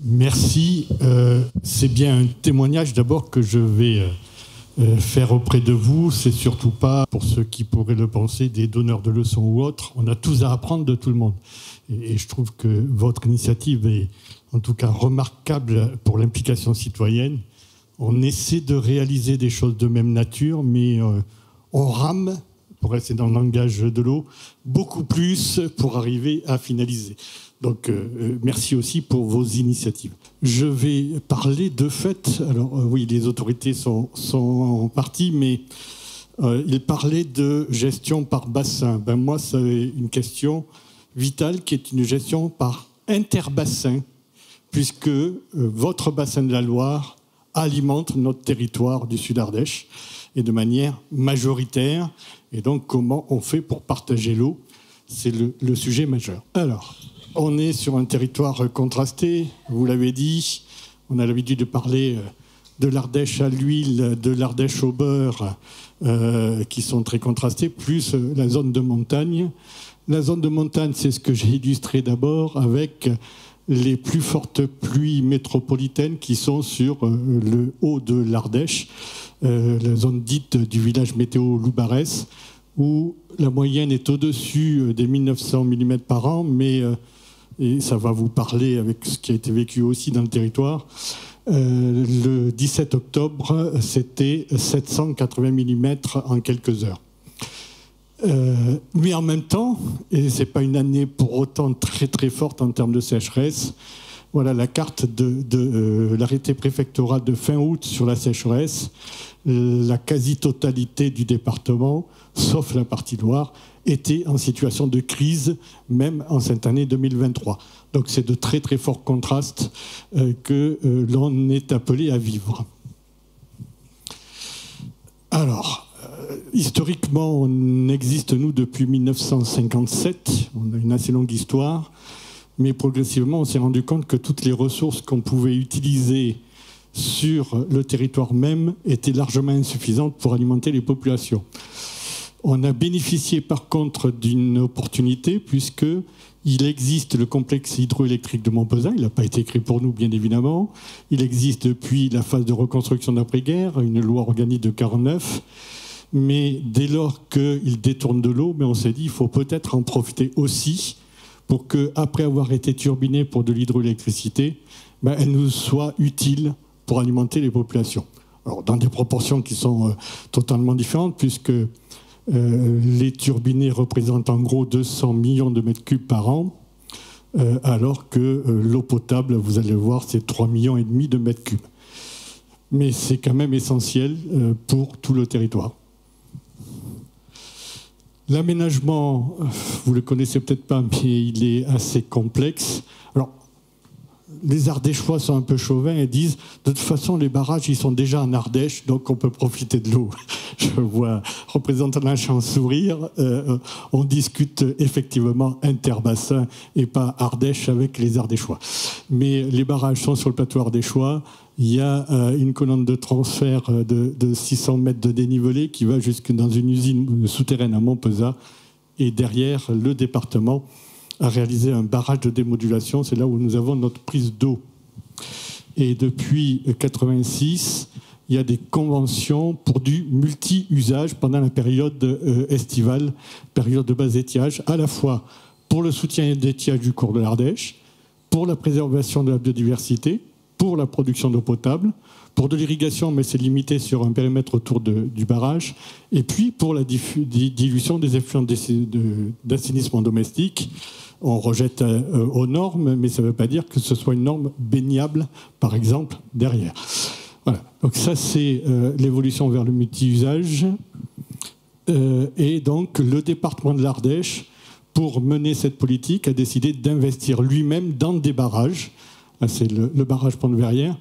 Merci. C'est bien un témoignage d'abord que je vais faire auprès de vous. C'est surtout pas, pour ceux qui pourraient le penser, des donneurs de leçons ou autres. On a tous à apprendre de tout le monde. Et je trouve que votre initiative est en tout cas remarquable pour l'implication citoyenne. On essaie de réaliser des choses de même nature, mais on rame, pour rester dans le langage de l'eau, beaucoup plus pour arriver à finaliser. Donc, merci aussi pour vos initiatives. Je vais parler de fait, alors oui, les autorités sont en partie, mais il parlait de gestion par bassin. Ben, moi, c'est une question vitale qui est une gestion par interbassin, puisque votre bassin de la Loire alimente notre territoire du Sud-Ardèche, et de manière majoritaire. Et donc, comment on fait pour partager l'eau? C'est le sujet majeur. Alors, on est sur un territoire contrasté, vous l'avez dit. On a l'habitude de parler de l'Ardèche à l'huile, de l'Ardèche au beurre, qui sont très contrastés, plus la zone de montagne. La zone de montagne, c'est ce que j'ai illustré d'abord avec les plus fortes pluies métropolitaines qui sont sur le haut de l'Ardèche, la zone dite du village météo Loubarès, où la moyenne est au-dessus des 1900 mm par an, mais, et ça va vous parler avec ce qui a été vécu aussi dans le territoire, le 17 octobre, c'était 780 mm en quelques heures. Mais en même temps, et ce n'est pas une année pour autant très très forte en termes de sécheresse, voilà la carte de l'arrêté préfectoral de fin août sur la sécheresse. La quasi-totalité du département, sauf la partie Loire, était en situation de crise, même en cette année 2023. Donc c'est de très très forts contrastes que l'on est appelé à vivre. Alors, historiquement, on existe, nous, depuis 1957. On a une assez longue histoire. Mais progressivement, on s'est rendu compte que toutes les ressources qu'on pouvait utiliser sur le territoire même étaient largement insuffisantes pour alimenter les populations. On a bénéficié, par contre, d'une opportunité, puisqu'il existe le complexe hydroélectrique de Montpezat. Il n'a pas été créé pour nous, bien évidemment. Il existe depuis la phase de reconstruction d'après-guerre, une loi organique de 1949. Mais dès lors qu'il détourne de l'eau, on s'est dit qu'il faut peut-être en profiter aussi pour qu'après avoir été turbinée pour de l'hydroélectricité, elle nous soit utile pour alimenter les populations. Alors, dans des proportions qui sont totalement différentes, puisque les turbinés représentent en gros 200 millions de mètres cubes par an, alors que l'eau potable, vous allez voir, c'est 3,5 millions de mètres cubes. Mais c'est quand même essentiel pour tout le territoire. L'aménagement, vous ne le connaissez peut-être pas, mais il est assez complexe. Alors, les Ardéchois sont un peu chauvins et disent de toute façon, les barrages, ils sont déjà en Ardèche, donc on peut profiter de l'eau. Je vois représentant d'un champ sourire. On discute effectivement interbassin et pas Ardèche avec les Ardéchois. Mais les barrages sont sur le plateau ardéchois. Il y a une colonne de transfert de 600 mètres de dénivelé qui va jusque dans une usine souterraine à Montpezat. Et derrière, le département a réalisé un barrage de démodulation. C'est là où nous avons notre prise d'eau. Et depuis 1986, il y a des conventions pour du multi-usage pendant la période estivale, période de bas étiage, à la fois pour le soutien d'étiage du cours de l'Ardèche, pour la préservation de la biodiversité, pour la production d'eau potable, pour de l'irrigation, mais c'est limité sur un périmètre autour du barrage, et puis pour la dilution des effluents d'assainissement domestique. On rejette aux normes, mais ça ne veut pas dire que ce soit une norme baignable, par exemple, derrière. Voilà. Donc ça, c'est l'évolution vers le multi-usage. Et donc, le département de l'Ardèche, pour mener cette politique, a décidé d'investir lui-même dans des barrages. C'est le barrage Pont-de-Verrières.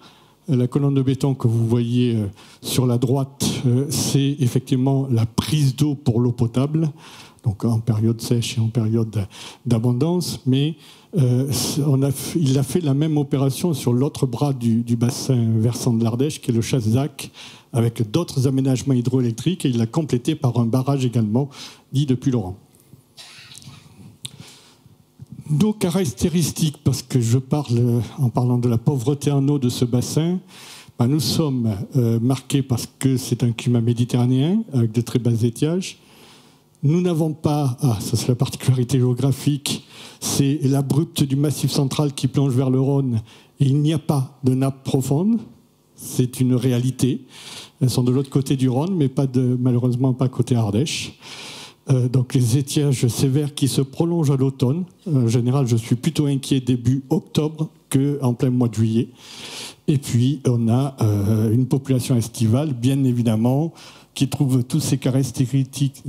La colonne de béton que vous voyez sur la droite, c'est effectivement la prise d'eau pour l'eau potable, donc en période sèche et en période d'abondance. Mais il a fait la même opération sur l'autre bras du bassin versant de l'Ardèche, qui est le Chassezac, avec d'autres aménagements hydroélectriques, et il l'a complété par un barrage également, dit de Puylaurens. nos caractéristiques, parce que je parle, en parlant de la pauvreté en eau de ce bassin, ben nous sommes marqués parce que c'est un climat méditerranéen avec de très bas étiages. Nous n'avons pas, ça c'est la particularité géographique, c'est l'abrupte du Massif central qui plonge vers le Rhône et il n'y a pas de nappe profonde. C'est une réalité. Elles sont de l'autre côté du Rhône, mais malheureusement pas côté Ardèche. Donc les étiages sévères qui se prolongent à l'automne. En général, je suis plutôt inquiet début octobre qu'en plein mois de juillet. Et puis, on a une population estivale, bien évidemment, qui trouve toutes ces caractéristiques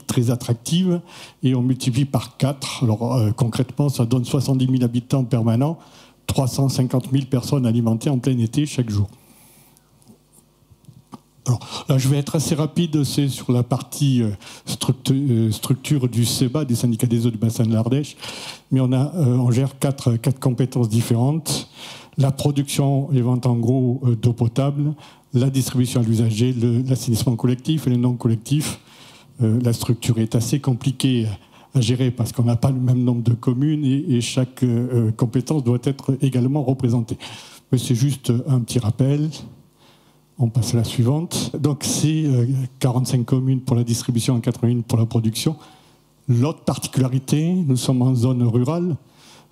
très attractives. Et on multiplie par 4. Alors concrètement, ça donne 70 000 habitants permanents, 350 000 personnes alimentées en plein été chaque jour. Alors, là, je vais être assez rapide, c'est sur la partie structure du SEBA, du syndicat des eaux du bassin de l'Ardèche, mais on gère quatre compétences différentes. La production, les ventes en gros d'eau potable, la distribution à l'usager, l'assainissement collectif et le non collectif. La structure est assez compliquée à gérer parce qu'on n'a pas le même nombre de communes et chaque compétence doit être également représentée. Mais c'est juste un petit rappel. On passe à la suivante. Donc c'est 45 communes pour la distribution et 81 pour la production. L'autre particularité, nous sommes en zone rurale.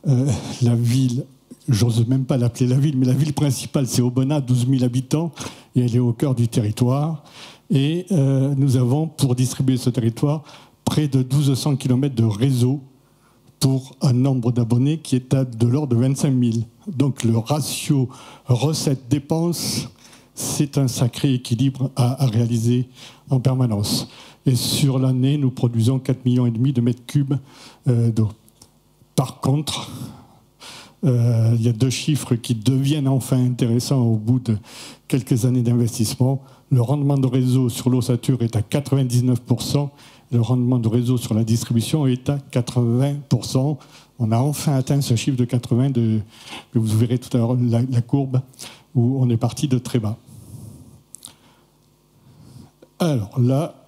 La ville, j'ose même pas l'appeler la ville, mais la ville principale, c'est Aubenas, 12 000 habitants, et elle est au cœur du territoire. Et nous avons, pour distribuer ce territoire, près de 1200 km de réseau pour un nombre d'abonnés qui est de l'ordre de 25 000. Donc le ratio recettes-dépenses, c'est un sacré équilibre à réaliser en permanence. Et sur l'année, nous produisons 4,5 millions de mètres cubes d'eau. Par contre, il y a 2 chiffres qui deviennent enfin intéressants au bout de quelques années d'investissement. Le rendement de réseau sur l'ossature est à 99%. Le rendement de réseau sur la distribution est à 80%. On a enfin atteint ce chiffre de 80, que vous verrez tout à l'heure la courbe, où on est parti de très bas. Alors là,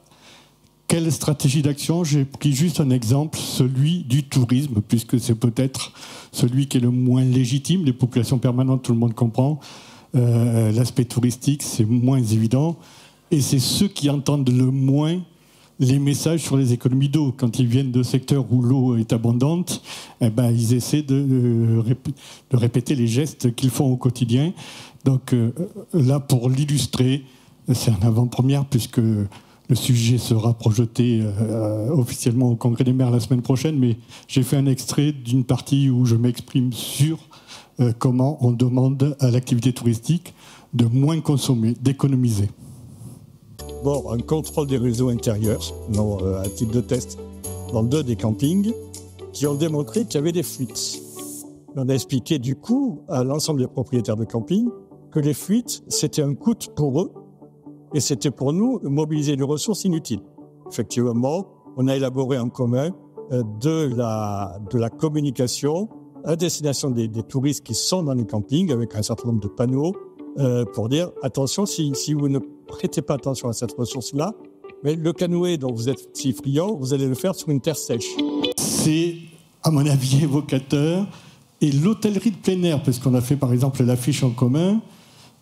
quelle stratégie d'action? J'ai pris juste un exemple, celui du tourisme, puisque c'est peut-être celui qui est le moins légitime. Les populations permanentes, tout le monde comprend. L'aspect touristique, c'est moins évident. Et c'est ceux qui entendent le moins les messages sur les économies d'eau. Quand ils viennent de secteurs où l'eau est abondante, eh ben, ils essaient de répéter les gestes qu'ils font au quotidien. Donc là, pour l'illustrer, c'est en avant-première puisque le sujet sera projeté officiellement au Congrès des maires la semaine prochaine, mais j'ai fait un extrait d'une partie où je m'exprime sur comment on demande à l'activité touristique de moins consommer, d'économiser. Bon, un contrôle des réseaux intérieurs, à titre de test, dans 2 des campings, qui ont démontré qu'il y avait des fuites. On a expliqué du coup à l'ensemble des propriétaires de camping que les fuites, c'était un coût pour eux, et c'était pour nous mobiliser des ressources inutiles. Effectivement, on a élaboré en commun de la communication à destination des touristes qui sont dans les campings, avec un certain nombre de panneaux, pour dire attention, si vous ne prêtez pas attention à cette ressource-là, mais le canoë dont vous êtes si friand, vous allez le faire sur une terre sèche. C'est, à mon avis, évocateur. Et l'hôtellerie de plein air, parce qu'on a fait par exemple l'affiche en commun,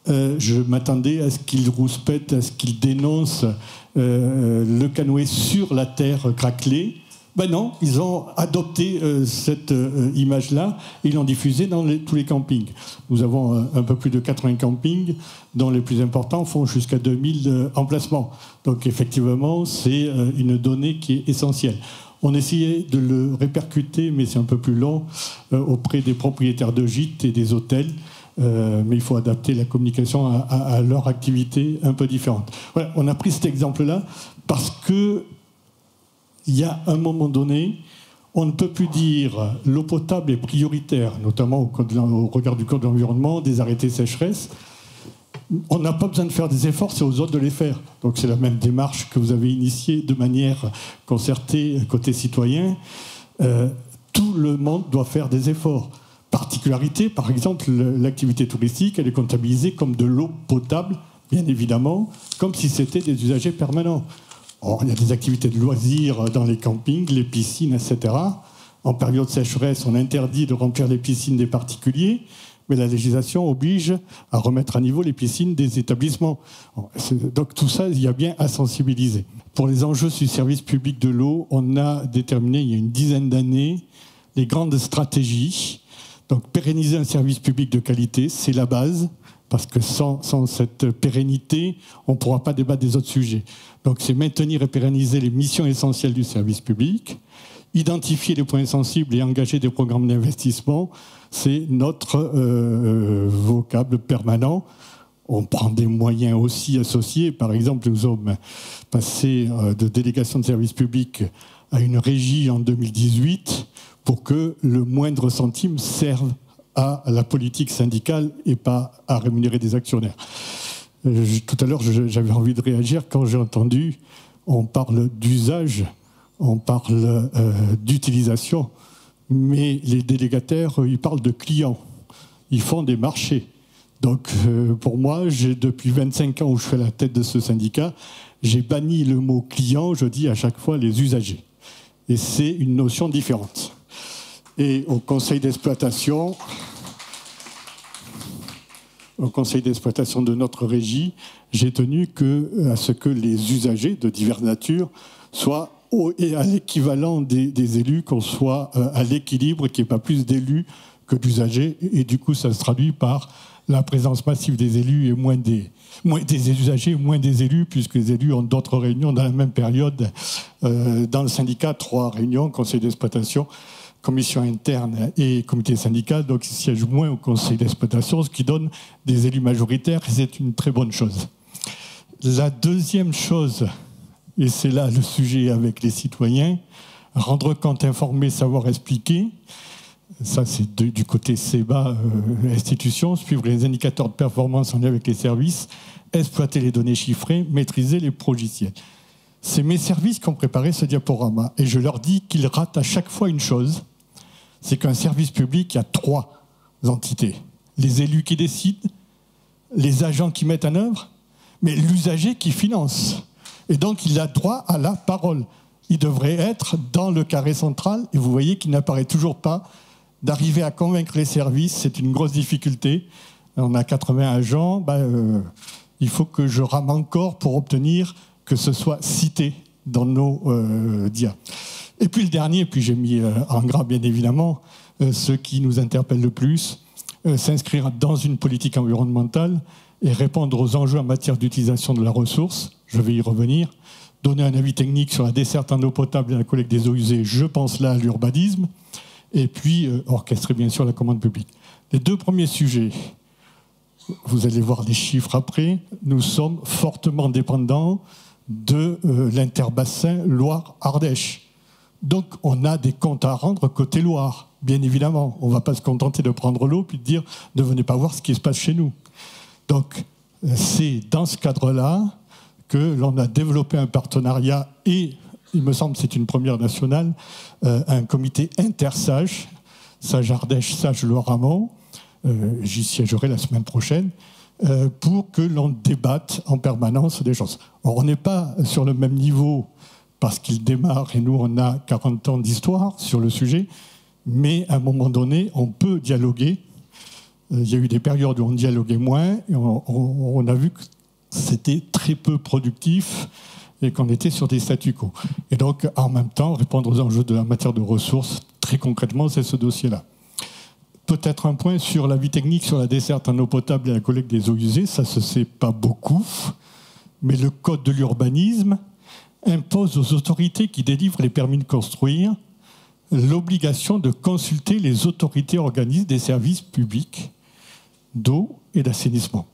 je m'attendais à ce qu'ils rouspètent, à ce qu'ils dénoncent le canoë sur la terre craquelée. Ben non, ils ont adopté cette image-là et ils l'ont diffusée dans tous les campings. Nous avons un peu plus de 80 campings, dont les plus importants font jusqu'à 2000 emplacements. Donc effectivement, c'est une donnée qui est essentielle. On essayait de le répercuter, mais c'est un peu plus long, auprès des propriétaires de gîtes et des hôtels. Mais il faut adapter la communication à leur activité un peu différente. Voilà, on a pris cet exemple-là parce que il y a un moment donné, on ne peut plus dire l'eau potable est prioritaire, notamment au regard du Code de l'environnement, des arrêtés sécheresse. On n'a pas besoin de faire des efforts, c'est aux autres de les faire. Donc c'est la même démarche que vous avez initiée de manière concertée côté citoyen. Tout le monde doit faire des efforts. Particularité, par exemple, l'activité touristique, elle est comptabilisée comme de l'eau potable, bien évidemment, comme si c'était des usagers permanents. Or, il y a des activités de loisirs dans les campings, les piscines, etc. En période de sécheresse, on interdit de remplir les piscines des particuliers, mais la législation oblige à remettre à niveau les piscines des établissements. Donc tout ça, il y a bien à sensibiliser. Pour les enjeux du service public de l'eau, on a déterminé il y a une dizaine d'années les grandes stratégies. Donc pérenniser un service public de qualité, c'est la base, parce que sans cette pérennité, on ne pourra pas débattre des autres sujets. Donc c'est maintenir et pérenniser les missions essentielles du service public, identifier les points sensibles et engager des programmes d'investissement, c'est notre vocable permanent. On prend des moyens aussi associés. Par exemple, nous sommes passés de délégation de service public à une régie en 2018 pour que le moindre centime serve à la politique syndicale et pas à rémunérer des actionnaires. Tout à l'heure, j'avais envie de réagir quand j'ai entendu, on parle d'usage, on parle d'utilisation, mais les délégataires, ils parlent de clients. Ils font des marchés. Donc, pour moi, depuis 25 ans où je fais la tête de ce syndicat, j'ai banni le mot client, je dis à chaque fois les usagers. Et c'est une notion différente. Et au conseil d'exploitation de notre régie, j'ai tenu à ce que les usagers de diverses natures soient à l'équivalent des élus, qu'on soit à l'équilibre, qu'il n'y ait pas plus d'élus que d'usagers. Et du coup, ça se traduit par la présence massive des élus et moins des usagers, moins des élus, puisque les élus ont d'autres réunions dans la même période. Dans le syndicat, 3 réunions, conseil d'exploitation, commission interne et comité syndical, donc ils siègent moins au conseil d'exploitation, ce qui donne des élus majoritaires, et c'est une très bonne chose. La deuxième chose, et c'est là le sujet avec les citoyens, rendre compte, informer, savoir expliquer, ça c'est du côté CEBA, institution, suivre les indicateurs de performance en lien avec les services, exploiter les données chiffrées, maîtriser les logiciels. C'est mes services qui ont préparé ce diaporama, et je leur dis qu'ils ratent à chaque fois une chose, c'est qu'un service public, il y a 3 entités. Les élus qui décident, les agents qui mettent en œuvre, mais l'usager qui finance. Et donc, il a droit à la parole. Il devrait être dans le carré central, et vous voyez qu'il n'apparaît toujours pas. D'arriver à convaincre les services, c'est une grosse difficulté. On a 80 agents, il faut que je rame encore pour obtenir que ce soit cité dans nos dias. Et puis le dernier, puis j'ai mis en gras bien évidemment, ce qui nous interpelle le plus, s'inscrire dans une politique environnementale et répondre aux enjeux en matière d'utilisation de la ressource, je vais y revenir, donner un avis technique sur la desserte en eau potable et la collecte des eaux usées, je pense là à l'urbanisme, et puis orchestrer bien sûr la commande publique. Les 2 premiers sujets, vous allez voir les chiffres après, nous sommes fortement dépendants de l'interbassin Loire-Ardèche. Donc on a des comptes à rendre côté Loire, bien évidemment. On ne va pas se contenter de prendre l'eau puis de dire « ne venez pas voir ce qui se passe chez nous ». Donc c'est dans ce cadre-là que l'on a développé un partenariat et, il me semble que c'est une première nationale, un comité intersage, Sage-Ardèche, Sage-Loire-Amont, j'y siégerai la semaine prochaine, pour que l'on débatte en permanence des choses. Or, on n'est pas sur le même niveau parce qu'il démarre et nous, on a 40 ans d'histoire sur le sujet, mais à un moment donné, on peut dialoguer. Il y a eu des périodes où on dialoguait moins et on a vu que c'était très peu productif et qu'on était sur des statu quo. Et donc, en même temps, répondre aux enjeux de la matière de ressources, très concrètement, c'est ce dossier-là. Peut-être un point sur l'avis technique sur la desserte en eau potable et la collecte des eaux usées, ça se sait pas beaucoup, mais le code de l'urbanisme impose aux autorités qui délivrent les permis de construire l'obligation de consulter les autorités organismes des services publics d'eau et d'assainissement.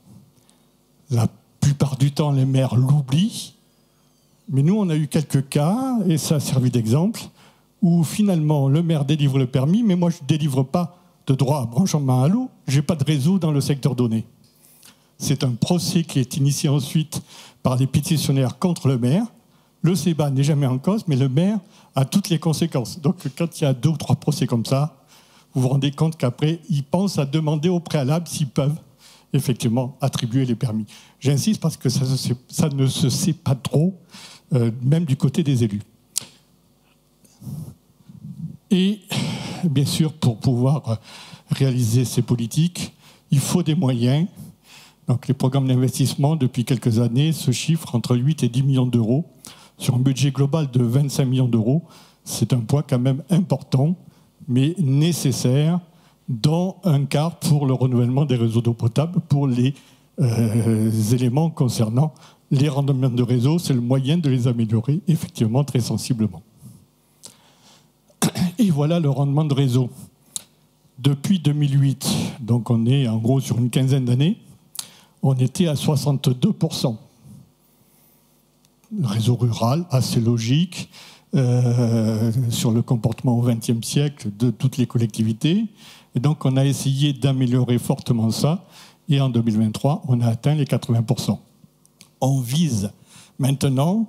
La plupart du temps, les maires l'oublient, mais nous, on a eu quelques cas, et ça a servi d'exemple, où finalement, le maire délivre le permis, mais moi, je ne délivre pas de droit à branchement à l'eau, je n'ai pas de réseau dans le secteur donné. C'est un procès qui est initié ensuite par les pétitionnaires contre le maire. Le CEBA n'est jamais en cause, mais le maire a toutes les conséquences. Donc, quand il y a 2 ou 3 procès comme ça, vous vous rendez compte qu'après, ils pensent à demander au préalable s'ils peuvent effectivement attribuer les permis. J'insiste parce que ça ne se sait pas trop, même du côté des élus. Et bien sûr, pour pouvoir réaliser ces politiques, il faut des moyens. Donc les programmes d'investissement, depuis quelques années, se chiffrent entre 8 et 10 millions d'euros sur un budget global de 25 millions d'euros. C'est un poids quand même important, mais nécessaire, dont un quart pour le renouvellement des réseaux d'eau potable, pour les éléments concernant les rendements de réseau. C'est le moyen de les améliorer, effectivement, très sensiblement. Et voilà le rendement de réseau. Depuis 2008, donc on est en gros sur une quinzaine d'années, on était à 62%. Le réseau rural, assez logique, sur le comportement au XXe siècle de toutes les collectivités. Et donc on a essayé d'améliorer fortement ça. Et en 2023, on a atteint les 80%. On vise maintenant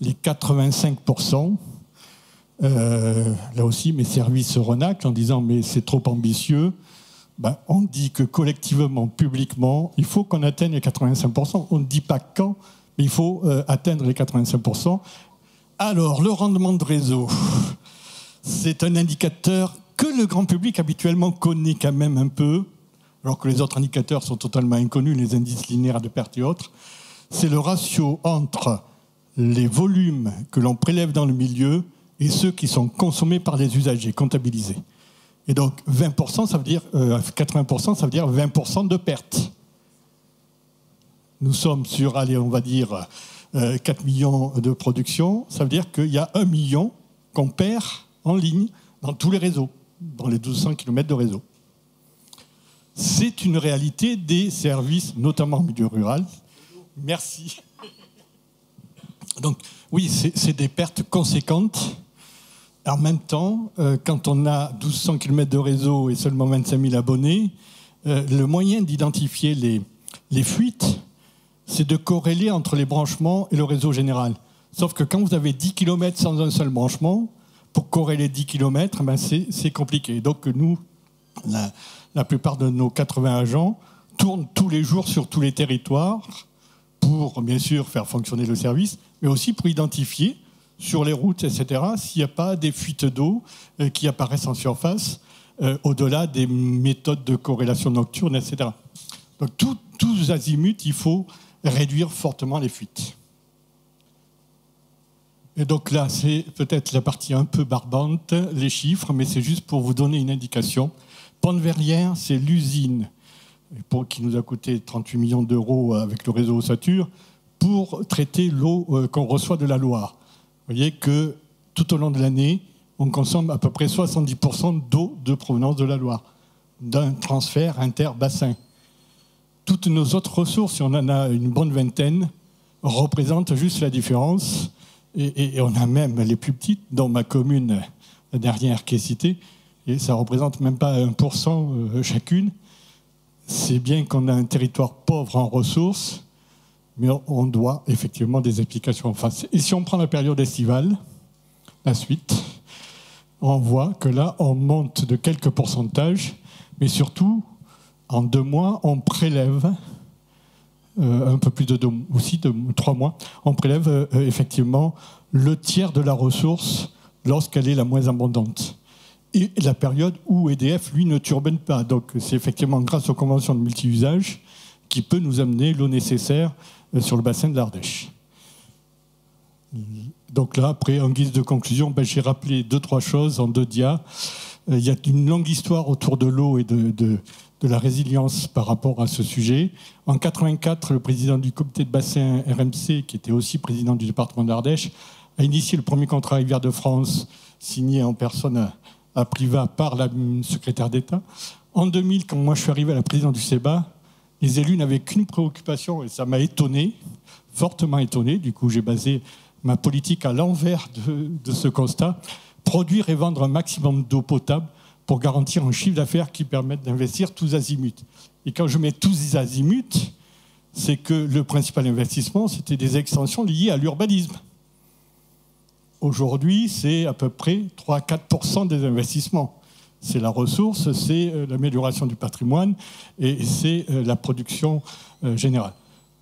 les 85%. Là aussi, mes services renaclent en disant « mais c'est trop ambitieux ». Ben, on dit que collectivement, publiquement, il faut qu'on atteigne les 85%. On ne dit pas quand, mais il faut atteindre les 85%. Alors, le rendement de réseau, c'est un indicateur que le grand public habituellement connaît quand même un peu, alors que les autres indicateurs sont totalement inconnus, les indices linéaires de perte et autres. C'est le ratio entre les volumes que l'on prélève dans le milieu et ceux qui sont consommés par les usagers, comptabilisés. Et donc 20%, ça veut dire 80%, ça veut dire 20% de perte. Nous sommes sur, allez, on va dire 4 millions de production, ça veut dire qu'il y a 1 million qu'on perd en ligne dans tous les réseaux, dans les 1200 km de réseau. C'est une réalité des services, notamment en milieu rural. Merci. Donc oui, c'est des pertes conséquentes. En même temps, quand on a 1200 km de réseau et seulement 25 000 abonnés, le moyen d'identifier les fuites, c'est de corréler entre les branchements et le réseau général. Sauf que quand vous avez 10 km sans un seul branchement, pour corréler 10 km, ben c'est compliqué. Donc nous, la plupart de nos 80 agents tournent tous les jours sur tous les territoires pour, bien sûr, faire fonctionner le service, mais aussi pour identifier sur les routes, etc., s'il n'y a pas des fuites d'eau qui apparaissent en surface, au-delà des méthodes de corrélation nocturne, etc. Donc, tous azimuts, il faut réduire fortement les fuites. Et donc là, c'est peut-être la partie un peu barbante, les chiffres, mais c'est juste pour vous donner une indication. Pont-de-Verrières, c'est l'usine qui nous a coûté 38 millions d'euros avec le réseau Ossature pour traiter l'eau qu'on reçoit de la Loire. Vous voyez que tout au long de l'année, on consomme à peu près 70% d'eau de provenance de la Loire, d'un transfert interbassin. Toutes nos autres ressources, si on en a une bonne vingtaine, représentent juste la différence. Et on a même les plus petites, dont ma commune, la dernière qui est citée, et ça ne représente même pas 1% chacune. C'est bien qu'on a un territoire pauvre en ressources, mais on doit effectivement des explications en face. Et si on prend la période estivale, la suite, on voit que là, on monte de quelques pourcentages, mais surtout, en 2 mois, on prélève, un peu plus de 3 mois, on prélève effectivement le tiers de la ressource lorsqu'elle est la moins abondante. Et la période où EDF, lui, ne turbine pas. Donc c'est effectivement grâce aux conventions de multi-usage qui peut nous amener l'eau nécessaire sur le bassin de l'Ardèche. Donc là, après, en guise de conclusion, j'ai rappelé 2-3 choses en 2 dias. Il y a une longue histoire autour de l'eau et de la résilience par rapport à ce sujet. En 1984, le président du comité de bassin RMC, qui était aussi président du département d'Ardèche, a initié le premier contrat Rivière de France, signé en personne à Privat par la secrétaire d'État. En 2000, quand moi je suis arrivé à la présidence du CEBA, les élus n'avaient qu'une préoccupation, et ça m'a étonné, fortement étonné. Du coup, j'ai basé ma politique à l'envers de ce constat. Produire et vendre un maximum d'eau potable pour garantir un chiffre d'affaires qui permette d'investir tous azimuts. Et quand je mets tous azimuts, c'est que le principal investissement, c'était des extensions liées à l'urbanisme. Aujourd'hui, c'est à peu près 3-4% des investissements. C'est la ressource, c'est l'amélioration du patrimoine et c'est la production générale.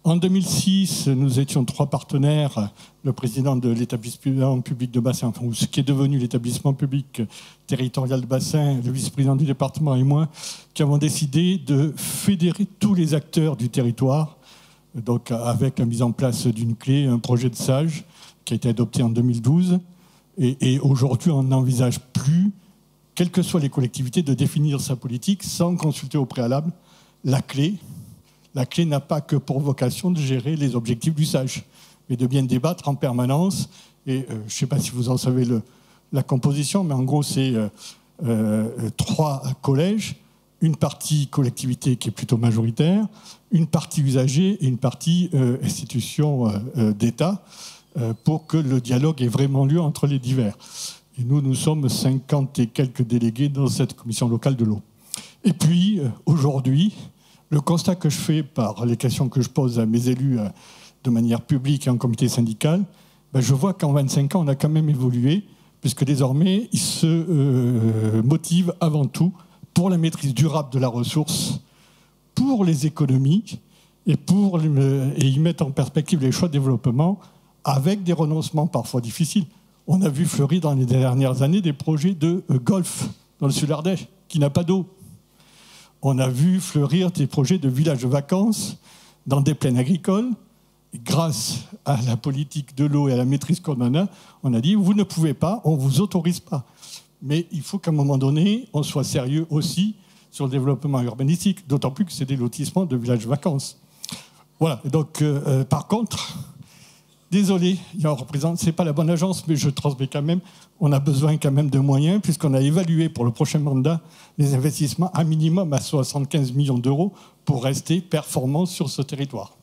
En 2006, nous étions 3 partenaires, le président de l'établissement public de bassin, enfin, ce qui est devenu l'établissement public territorial de bassin, le vice-président du département et moi, qui avons décidé de fédérer tous les acteurs du territoire, donc avec la mise en place d'une clé, un projet de SAGE qui a été adopté en 2012. Et aujourd'hui, on n'envisage plus, quelles que soient les collectivités, de définir sa politique sans consulter au préalable la clé. La clé n'a pas que pour vocation de gérer les objectifs du SAGE, mais de bien débattre en permanence. Et je ne sais pas si vous en savez la composition, mais en gros, c'est 3 collèges, une partie collectivité qui est plutôt majoritaire, une partie usagers et une partie institution d'État, pour que le dialogue ait vraiment lieu entre les divers. Et nous sommes 50 et quelques délégués dans cette commission locale de l'eau. Et puis, aujourd'hui, le constat que je fais par les questions que je pose à mes élus de manière publique et en comité syndical, je vois qu'en 25 ans, on a quand même évolué, puisque désormais, ils se motivent avant tout pour la maîtrise durable de la ressource, pour les économies, et ils mettent en perspective les choix de développement avec des renoncements parfois difficiles. On a vu fleurir dans les dernières années des projets de golf dans le sud Ardèche, qui n'a pas d'eau. On a vu fleurir des projets de villages de vacances dans des plaines agricoles. Et grâce à la politique de l'eau et à la maîtrise qu'on en a, on a dit, vous ne pouvez pas, on ne vous autorise pas. Mais il faut qu'à un moment donné, on soit sérieux aussi sur le développement urbanistique, d'autant plus que c'est des lotissements de villages de vacances. Voilà. Et donc, par contre, désolé, il y a un représentant, ce n'est pas la bonne agence, mais je transmets quand même, on a besoin quand même de moyens, puisqu'on a évalué pour le prochain mandat les investissements à minimum à 75 millions d'euros pour rester performants sur ce territoire.